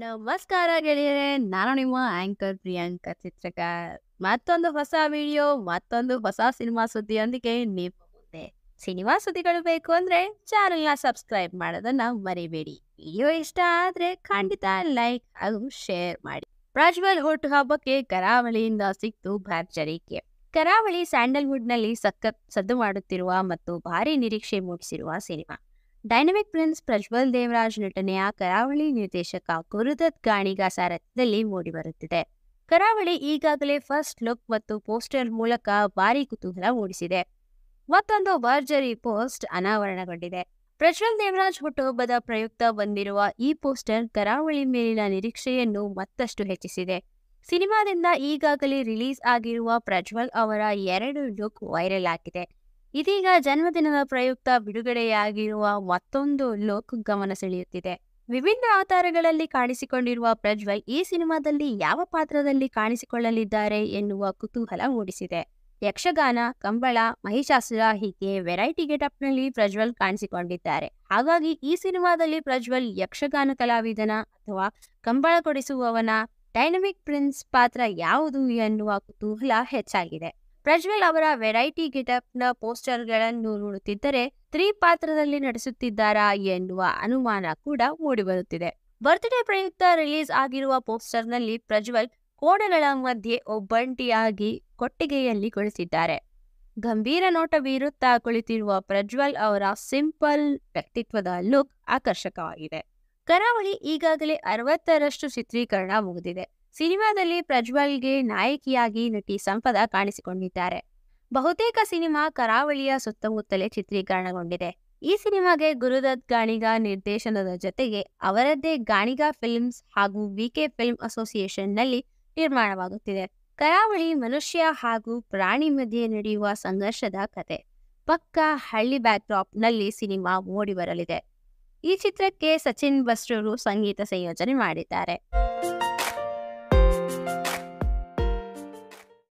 ನಮಸ್ಕಾರ ಗೆಳೆಯರೇ, ನಾನು ನಿಮ್ಮ ಆಂಕರ್ ಪ್ರಿಯಾಂಕಾ ಚಿತ್ರಕಾರ್. ಮತ್ತೊಂದು ಹೊಸ ವಿಡಿಯೋ, ಮತ್ತೊಂದು ಹೊಸ ಸಿನಿಮಾ ಸುದ್ದಿಯೊಂದಿಗೆ ನಿಮ್ಮ ಮುಂದೆ. ಸಿನಿಮಾ ಸುದ್ದಿಗಳು ಬೇಕು ಅಂದ್ರೆ ಚಾನೆಲ್ನ ಸಬ್ಸ್ಕ್ರೈಬ್ ಮಾಡೋದನ್ನ ಮರಿಬೇಡಿ. ವಿಡಿಯೋ ಇಷ್ಟ ಆದ್ರೆ ಖಂಡಿತ ಲೈಕ್ ಹಾಗೂ ಶೇರ್ ಮಾಡಿ. ಪ್ರಜ್ವಲ್ ಹುಟ್ಟುಹಬ್ಬಕ್ಕೆ ಕರಾವಳಿಯಿಂದ ಸಿಕ್ತು ಭರ್ಜರಿ ಗಿಫ್ಟ್. ಕರಾವಳಿ ಸ್ಯಾಂಡಲ್ವುಡ್ನಲ್ಲಿ ಸಖತ್ ಸದ್ದು ಮಾಡುತ್ತಿರುವ ಮತ್ತು ಭಾರಿ ನಿರೀಕ್ಷೆ ಮೂಡಿಸಿರುವ ಸಿನಿಮಾ. ಡೈನಮಿಕ್ ಪ್ರಿನ್ಸ್ ಪ್ರಜ್ವಲ್ ದೇವರಾಜ್ ನಟನೆಯ ಕರಾವಳಿ ನಿರ್ದೇಶಕ ಗುರುದತ್ ಗಾಣಿಗ ಸಾರಥ್ಯದಲ್ಲಿ ಮೂಡಿಬರುತ್ತಿದೆ. ಕರಾವಳಿ ಈಗಾಗಲೇ ಫಸ್ಟ್ ಲುಕ್ ಮತ್ತು ಪೋಸ್ಟರ್ ಮೂಲಕ ಭಾರಿ ಕುತೂಹಲ ಮೂಡಿಸಿದೆ. ಮತ್ತೊಂದು ಭರ್ಜರಿ ಪೋಸ್ಟ್ ಅನಾವರಣಗೊಂಡಿದೆ. ಪ್ರಜ್ವಲ್ ದೇವರಾಜ್ ಹುಟ್ಟುಹಬ್ಬದ ಪ್ರಯುಕ್ತ ಬಂದಿರುವ ಈ ಪೋಸ್ಟರ್ ಕರಾವಳಿ ಮೇಲಿನ ನಿರೀಕ್ಷೆಯನ್ನು ಮತ್ತಷ್ಟು ಹೆಚ್ಚಿಸಿದೆ. ಸಿನಿಮಾದಿಂದ ಈಗಾಗಲೇ ರಿಲೀಸ್ ಆಗಿರುವ ಪ್ರಜ್ವಲ್ ಅವರ 2 ಲುಕ್ ವೈರಲ್ ಆಗಿದೆ. ಇದೀಗ ಜನ್ಮದಿನದ ಪ್ರಯುಕ್ತ ಬಿಡುಗಡೆಯಾಗಿರುವ ಮತ್ತೊಂದು ಲುಕ್ ಗಮನ ಸೆಳೆಯುತ್ತಿದೆ. ವಿಭಿನ್ನ ಅವತಾರಗಳಲ್ಲಿ ಕಾಣಿಸಿಕೊಂಡಿರುವ ಪ್ರಜ್ವಲ್ ಈ ಸಿನಿಮಾದಲ್ಲಿ ಯಾವ ಪಾತ್ರದಲ್ಲಿ ಕಾಣಿಸಿಕೊಳ್ಳಲಿದ್ದಾರೆ ಎನ್ನುವ ಕುತೂಹಲ ಮೂಡಿಸಿದೆ. ಯಕ್ಷಗಾನ, ಕಂಬಳ, ಮಹಿಷಾಸುರ ಹೀಗೆ ವೆರೈಟಿ ಗೆಟಪ್ನಲ್ಲಿ ಪ್ರಜ್ವಲ್ ಕಾಣಿಸಿಕೊಂಡಿದ್ದಾರೆ. ಹಾಗಾಗಿ ಈ ಸಿನಿಮಾದಲ್ಲಿ ಪ್ರಜ್ವಲ್ ಯಕ್ಷಗಾನ ಕಲಾವಿದನ ಅಥವಾ ಕಂಬಳ ಕೊಡಿಸುವವನ, ಡೈನಮಿಕ್ ಪ್ರಿನ್ಸ್ ಪಾತ್ರ ಯಾವುದು ಎನ್ನುವ ಕುತೂಹಲ ಹೆಚ್ಚಾಗಿದೆ. ಪ್ರಜ್ವಲ್ ಅವರ ವೆರೈಟಿ ಗೆಟಪ್ನ ಪೋಸ್ಟರ್ಗಳನ್ನು ನೋಡುತ್ತಿದ್ದರೆ ಸ್ತ್ರೀ ಪಾತ್ರದಲ್ಲಿ ನಟಿಸುತ್ತಿದ್ದಾರಾ ಎನ್ನುವ ಅನುಮಾನ ಕೂಡ ಮೂಡಿಬರುತ್ತಿದೆ. ಬರ್ತ್ಡೇ ಪ್ರಯುಕ್ತ ರಿಲೀಸ್ ಆಗಿರುವ ಪೋಸ್ಟರ್ನಲ್ಲಿ ಪ್ರಜ್ವಲ್ ಕೋಣೆಗಳ ಮಧ್ಯೆ ಒಬ್ಬಂಟಿಯಾಗಿ ಕೊಟ್ಟಿಗೆಯಲ್ಲಿ ಕುಳಿತಿದ್ದಾರೆ. ಗಂಭೀರ ನೋಟ ಬೀರುತ್ತಾ ಕುಳಿತಿರುವ ಪ್ರಜ್ವಲ್ ಅವರ ಸಿಂಪಲ್ ವ್ಯಕ್ತಿತ್ವದ ಲುಕ್ ಆಕರ್ಷಕವಾಗಿದೆ. ಕರಾವಳಿ ಈಗಾಗಲೇ 60ರಷ್ಟು ಚಿತ್ರೀಕರಣ ಮುಗಿದಿದೆ. ಸಿನಿಮಾದಲ್ಲಿ ಪ್ರಜ್ವಲ್ಗೆ ನಾಯಕಿಯಾಗಿ ನಟಿ ಸಂಪದ ಕಾಣಿಸಿಕೊಂಡಿದ್ದಾರೆ. ಬಹುತೇಕ ಸಿನಿಮಾ ಕರಾವಳಿಯ ಸುತ್ತಮುತ್ತಲೇ ಚಿತ್ರೀಕರಣಗೊಂಡಿದೆ. ಈ ಸಿನಿಮಾಗೆ ಗುರುದತ್ ಗಾಣಿಗ ನಿರ್ದೇಶನದ ಜೊತೆಗೆ ಅವರದ್ದೇ ಗಾಣಿಗ ಫಿಲ್ಮ್ಸ್ ಹಾಗೂ ವಿಕೆ ಫಿಲ್ಮ್ ಅಸೋಸಿಯೇಷನ್ನಲ್ಲಿ ನಿರ್ಮಾಣವಾಗುತ್ತಿದೆ. ಕರಾವಳಿ ಮನುಷ್ಯ ಹಾಗೂ ಪ್ರಾಣಿ ಮಧ್ಯೆ ನಡೆಯುವ ಸಂಘರ್ಷದ ಕತೆ. ಪಕ್ಕಾ ಹಳ್ಳಿ ಬ್ಯಾಕ್ಡ್ರಾಪ್ನಲ್ಲಿ ಸಿನಿಮಾ ಮೂಡಿಬರಲಿದೆ. ಈ ಚಿತ್ರಕ್ಕೆ ಸಚಿನ್ ಬಸ್ರೂರು ಸಂಗೀತ ಸಂಯೋಜನೆ ಮಾಡಿದ್ದಾರೆ.